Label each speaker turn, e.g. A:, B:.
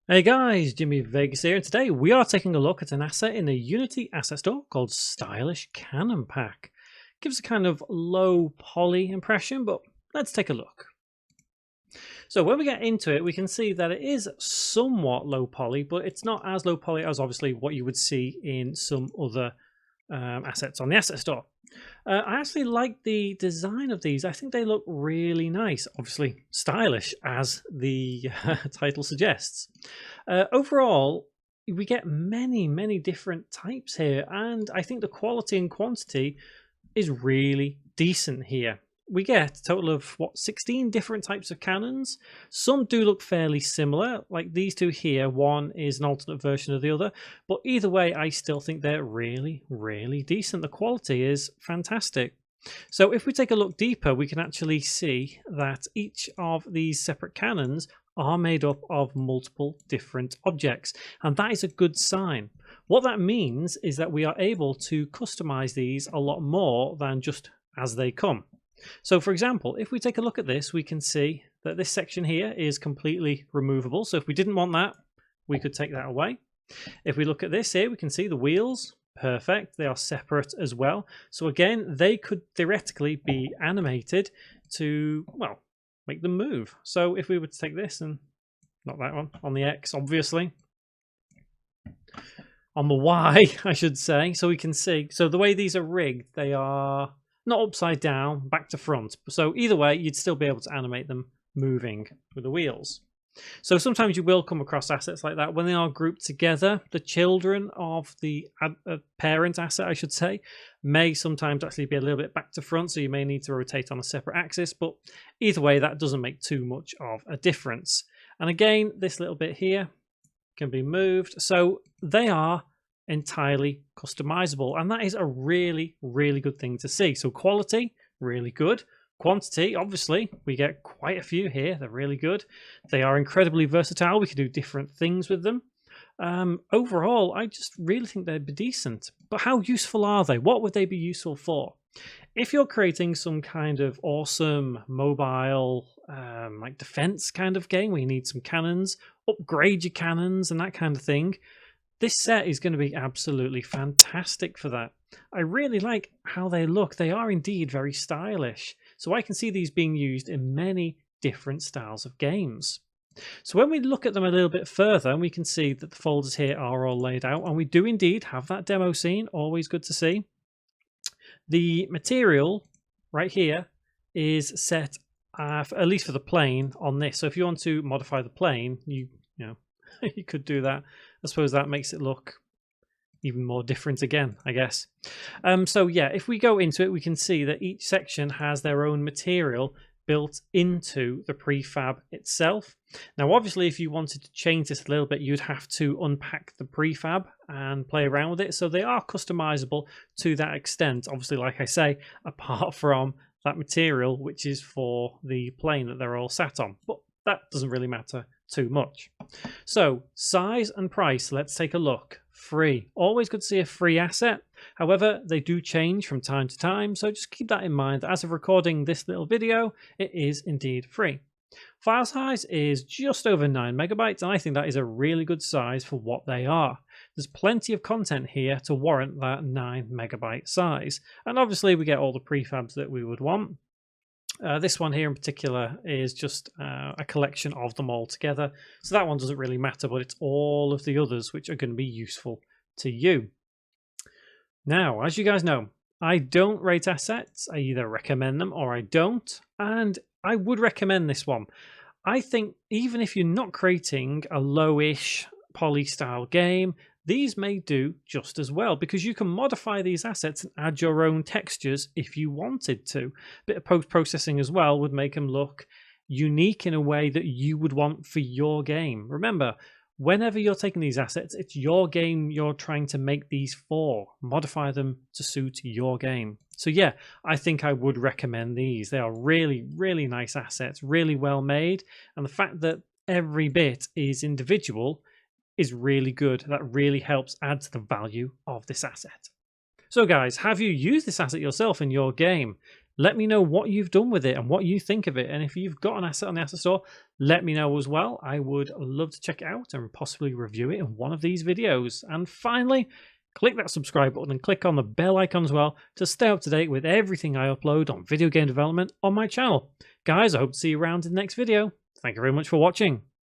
A: Hey guys, Jimmy Vegas here, and today we are taking a look at an asset in the Unity asset store called Stylish Cannon Pack. Gives a kind of low poly impression, but let's take a look. So when we get into it, we can see that it is somewhat low poly, but it's not as low poly as obviously what you would see in some other assets on the asset store. I actually like the design of these. I think they look really nice. Obviously, stylish, as the title suggests. Overall, we get many different types here, and I think the quality and quantity is really decent here. We get a total of 16 different types of cannons. Some do look fairly similar, like these two here. One is an alternate version of the other, but either way, I still think they're really decent. The quality is fantastic. So if we take a look deeper, we can actually see that each of these separate cannons are made up of multiple different objects, and that is a good sign. What that means is that we are able to customize these a lot more than just as they come. So for example, if we take a look at this, we can see that this section here is completely removable. So if we didn't want that, we could take that away. If we look at this here, we can see the wheels. Perfect. They are separate as well. So again, they could theoretically be animated to, well, make them move. So if we were to take this and not that one, on the X, obviously. On the Y, I should say. So we can see, so the way these are rigged, they are not upside down, back to front. So either way, you'd still be able to animate them moving with the wheels. So sometimes you will come across assets like that when they are grouped together. The children of the parent asset, I should say, may sometimes actually be a little bit back to front, so you may need to rotate on a separate axis, but either way, that doesn't make too much of a difference. And again, this little bit here can be moved, so they are entirely customizable, and that is a really good thing to see. So quality, really good. Quantity, obviously, we get quite a few here. They're really good. They are incredibly versatile. We can do different things with them. Overall, I just really think they'd be decent. But how useful are they? What would they be useful for? If you're creating some kind of awesome mobile like defense kind of game where you need some cannons, upgrade your cannons and that kind of thing, this set is going to be absolutely fantastic for that. I really like how they look. They are indeed very stylish. So I can see these being used in many different styles of games. So when we look at them a little bit further, we can see that the folders here are all laid out, and we do indeed have that demo scene. Always good to see. The material right here is set, at least for the plane, on this. So if you want to modify the plane, you know, you could do that. I suppose that makes it look even more different again, I guess. So yeah, if we go into it, we can see that each section has their own material built into the prefab itself. Now, obviously, if you wanted to change this a little bit, you'd have to unpack the prefab and play around with it. So they are customizable to that extent. Obviously, like I say, apart from that material, which is for the plane that they're all sat on. But that doesn't really matter too much. So size and price, let's take a look. Free. Always good to see a free asset. However, they do change from time to time, so just keep that in mind. As of recording this little video, it is indeed free. File size is just over 9 megabytes, and I think that is a really good size for what they are. There's plenty of content here to warrant that 9 megabyte size, and obviously we get all the prefabs that we would want. This one here in particular is just a collection of them all together. So that one doesn't really matter, but it's all of the others which are going to be useful to you. Now, as you guys know, I don't rate assets. I either recommend them or I don't. And I would recommend this one. I think even if you're not creating a lowish poly style game, these may do just as well, because you can modify these assets and add your own textures if you wanted to. A bit of post-processing as well would make them look unique in a way that you would want for your game. Remember, whenever you're taking these assets, it's your game you're trying to make these for. Modify them to suit your game. So yeah, I think I would recommend these. They are really nice assets, really well made, and the fact that every bit is individual is really good. That really helps add to the value of this asset. So guys, have you used this asset yourself in your game? Let me know what you've done with it and what you think of it. And if you've got an asset on the asset store, let me know as well. I would love to check it out and possibly review it in one of these videos. And finally, click that subscribe button and click on the bell icon as well to stay up to date with everything I upload on video game development on my channel. Guys, I hope to see you around in the next video. Thank you very much for watching.